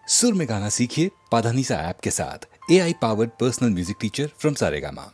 सुर में गाना सीखिए पाधानीसा ऐप के साथ। AI powered personal music teacher from Saregama.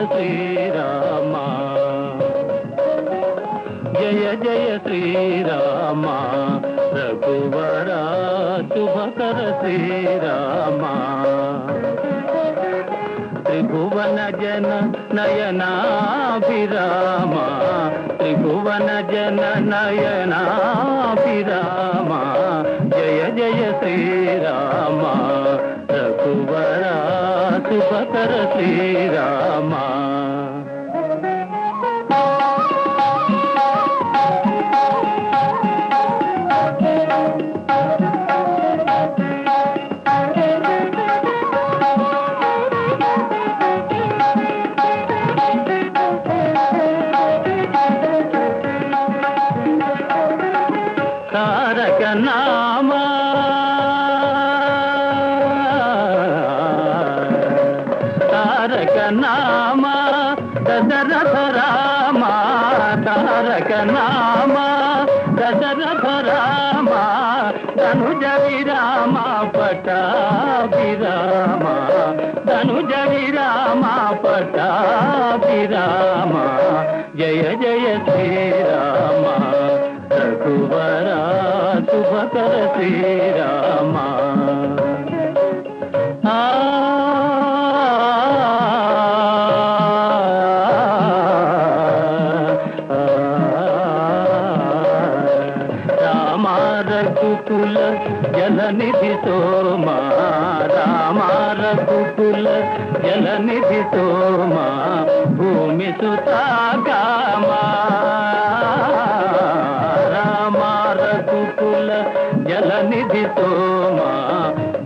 Srirama జయ జయ శ్రీరామ రఘువర శుభకర శ్రీరామ త్రిభువన జన నయనాభిరామ త్రిభువన జన నయనాభిరామ జయ జయ శ్రీరామ రఘువర శుభకర శ్రీరామ తారక నామ తారక నామ దశరథ రామ తారక నామ దశరథ రామ ధనుజ విరామ పటాభిరామ ధనుజ విరామ పటాభిరామ జయ జయ శ్రీరామ రఘువర శుభకర శ్రీరామ రామ రఘుకుల జలనిధి సోమా రామ రఘుకుల జలనిధి సోమా భూమి సుతాగామా జలనిధి సోమా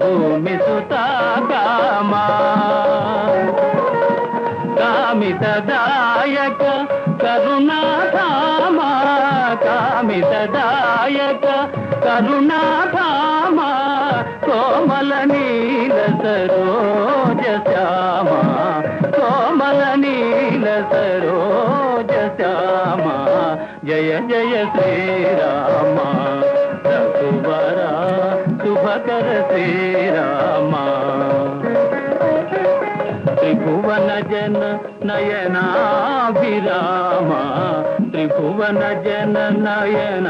భూమి సుతాగామా కామితదాయక కరుణాధామ కామితదాయక కరుణాధామ కోమల నీల సరోజ శ్యామ కోమల నీల సరోజ శ్యామ జయ జయ శ్రీరామ రఘువర శుభకర శ్రీరామ త్రిభువన జన నయనాభిరామ త్రిభువన జన నయనాభిరామ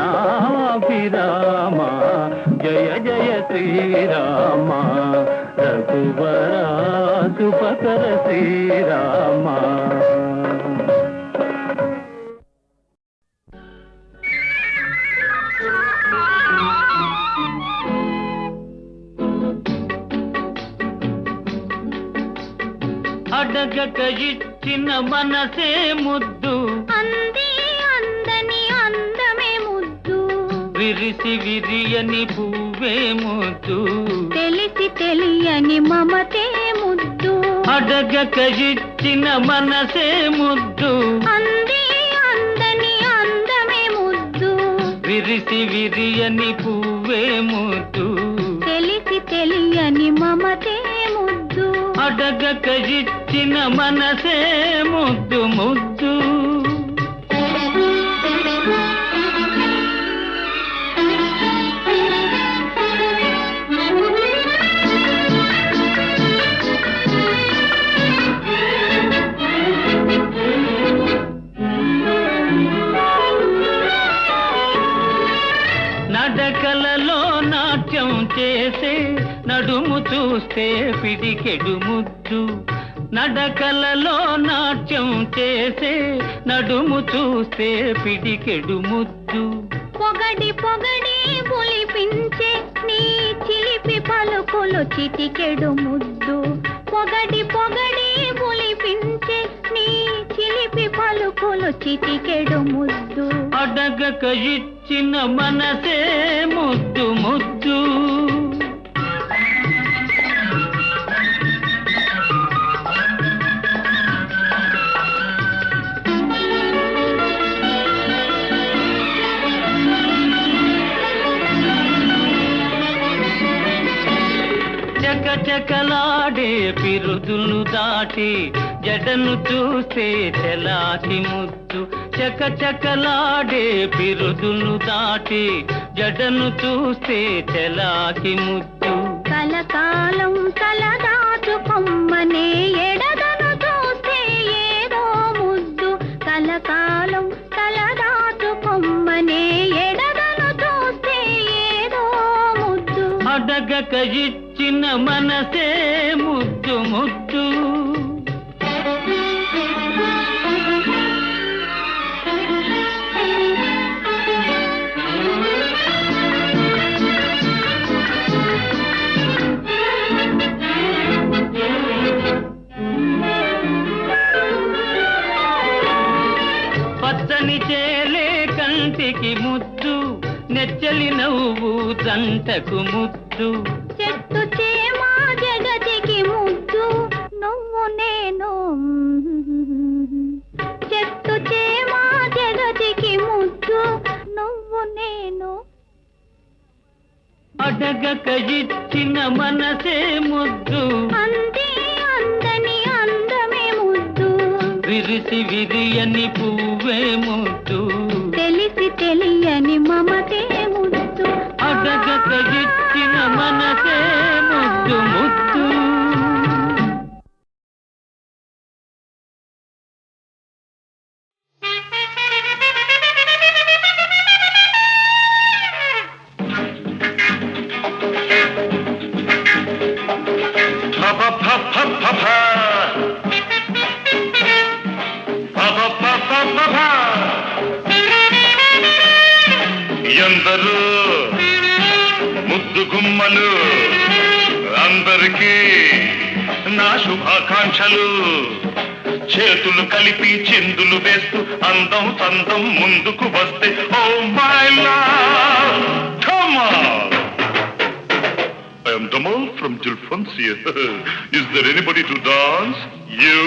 జయ జయ శ్రీరామ రఘువర శుభకర శ్రీరామ అడగక ఇచ్చిన మనసే ముద్దు అంది అందని అందమే ముద్దు విరిసి విరియని పువ్వే ముద్దు తెలిసి తెలియని మమతే ముద్దు అడగక ఇచ్చిన మనసే ముద్దు అంది అందని అందమే ముద్దు విరిసి విరియని పువ్వే ముద్దు తెలిసి తెలియని మమతే ముద్దు అడగక ఇచ్చిన మనసే ముద్దు ముద్దు నడకలలో నాట్యం చేసే నడుము చూస్తే పిడికెడు ముద్దు నడకలలో నాట్యం చేసే నడుము చూస్తే పిడికెడు ముద్దు పొగడి పొగడి పులిపించే నీ చిలిపి పలుకులు చిటికెడు ముద్దు పొగడి పొగడి పులిపించే నీ చిలిపి పలుకులు చిటికెడు ముద్దు అడగక ఇచ్చిన మనసే ముద్దు ముద్దు చకచకలాడే పిరుదులు దాటి జడను చూస్తే చెలాకి ముద్దు చకచకలాడే పిరుదులు దాటి జడను చూస్తే చెలాకి ముద్దు కలకాలం తలదాచు కొమ్మనే ఎడదను చూస్తే ఏ అడగక ఇచ్చిన మనసే ముద్దు ముద్దు పచ్చని చేలే కంటికి ముద్దు నెచ్చలి నవ్వు జంటకు ముద్దు చెట్టు చేమా జగతికి ముద్దు నువ్వు నేను చెట్టు చేమా జగతికి ముద్దు నువ్వు నేను అడగక ఇచ్చిన మనసే ముద్దు అంది అందని అందమే ముద్దు విరిసి విరియని పువ్వే ముద్దు తెలిసి తెలియని మమతే ముద్దు అడగక ఇచ్చిన మనసే ముద్దు ముద్దు ఎందరూ ముద్దు గుమ్మలు అందరికీ నా శుభాకాంక్షలు చేతులు కలిపి చిందులు వేస్తూ అందం సందం ముందుకు వస్తే oh my love come on I am Damal from Dilfonsia. Is there anybody to dance? You.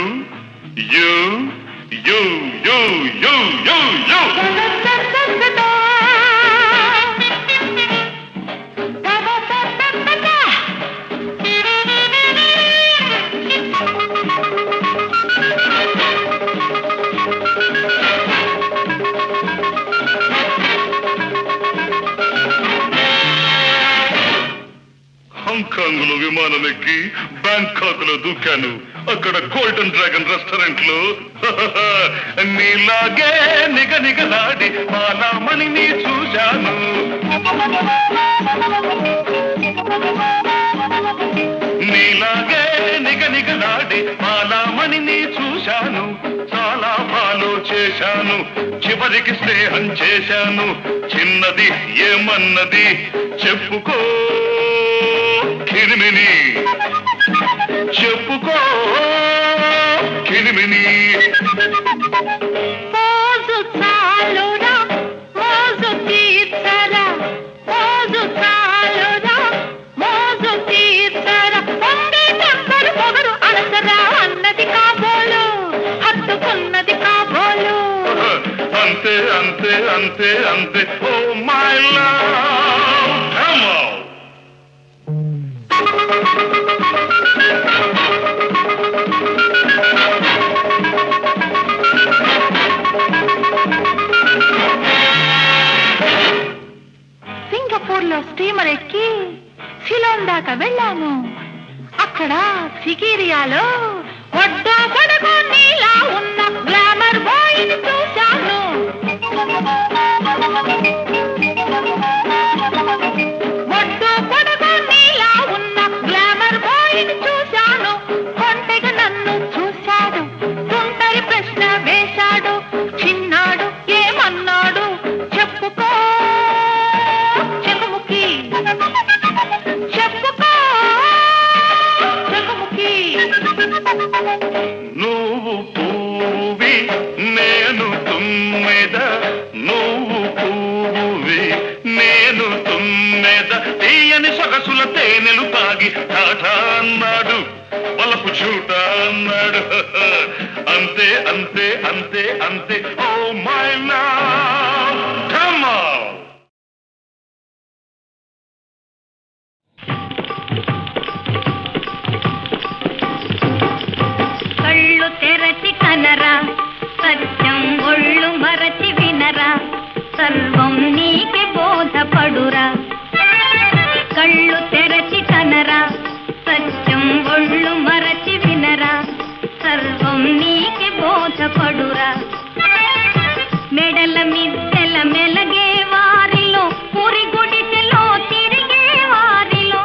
Hong Kong లో విమానం ఎక్కి బ్యాంకాక్ లో దూకాను అక్కడ గోల్డెన్ డ్రాగన్ రెస్టారెంట్ లో నీలాగే నిగనిగలాడి మాలామణిని చూశాను నీలాగే నిగనిగలాడి మాలామణిని చూశాను చాలా ఫాలో చేశాను చివరికి స్నేహం చేశాను చిన్నది ఏమన్నది చెప్పుకో కిరిమిని చెప్పుకో కిరిమిని మోజు చాలురా మోజు తీర్చరా మోజు చాలురా మోజు తీర్చరా పొంగే టెంపరు పొగరు అలసరా అన్నది కాబోలు హత్తుకున్నది కాబోలు అంతే అంతే అంతే అంతే oh my love come on Singapore లో స్టీమర్ ఎక్కి సిలోన్ దాకా వెళ్ళాను అక్కడ సికిరియాలో ఒడ్డో పొడుగు నీలా ఉన్న గ్లామర్ బాయ్ ని చూశాను ఒడ్డో పొడుగు నీలా ఉన్న గ్లామర్ బాయ్ ని చూశాను కొంటెగా నన్ను చూశాడు తుంటరి ప్రశ్న వేశాడు చిన్నాడు ఏమన్నాడు చెప్పుకో చెకుముకి చెప్పుకో చెకుముకి నువ్వు పువ్వి నేను తుమ్మెద నువ్వు పువ్వి నేను తుమ్మెద తీయని సొగసుల తేనెలు తాగి టాటా అన్నాడు వలపు చూట అన్నాడు అంతే అంతే అంతే అంతే oh my love come on కళ్ళు తెరచి కనరా సత్యం ఒళ్ళు మరచి వినరా సర్వం నీకే బోధపడురా కళ్ళు తెరచి కనరా సత్యం ఒళ్ళు మరచి వినరా సర్వం నీకే బోధపడురా మెడల మిద్దెల మెలగే వారిలో పురి గుడిసెలో తిరిగే వారిలో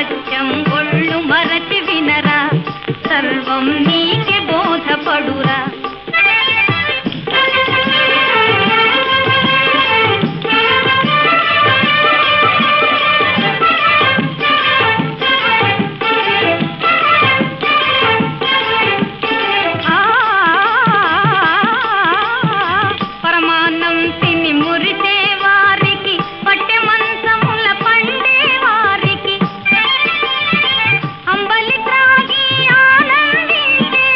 సత్యం ఒళ్ళు మరచి వినరా సర్వం నీకే బోధపడురా పరమాన్నం తిని మురిసే వారికి పట్టె మంచముల పండే వారికి అంబలి త్రాగి ఆనందించే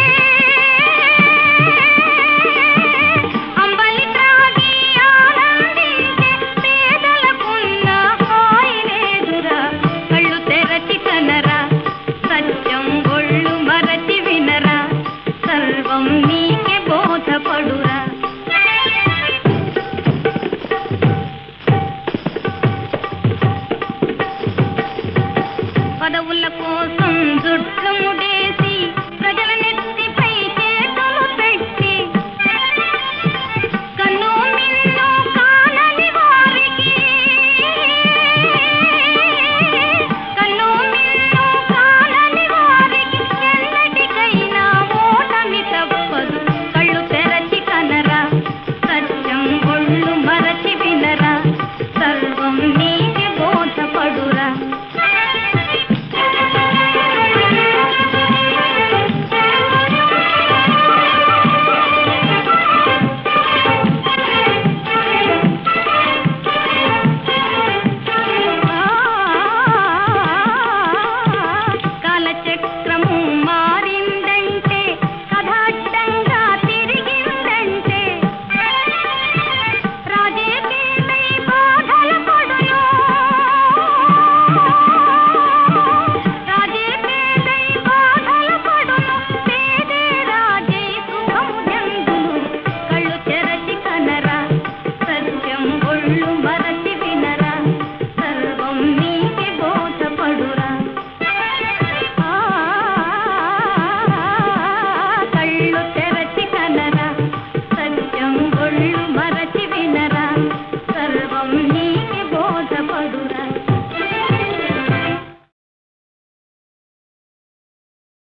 అంబలి త్రాగి ఆనందించే పేదలకున్న హాయి లేదురా కళ్ళు తెరచి కనరా సత్యం ఒళ్ళు మరచి వినరా సర్వం నీకే బోధపడురా పదవుల కోసం జుట్లు ముడి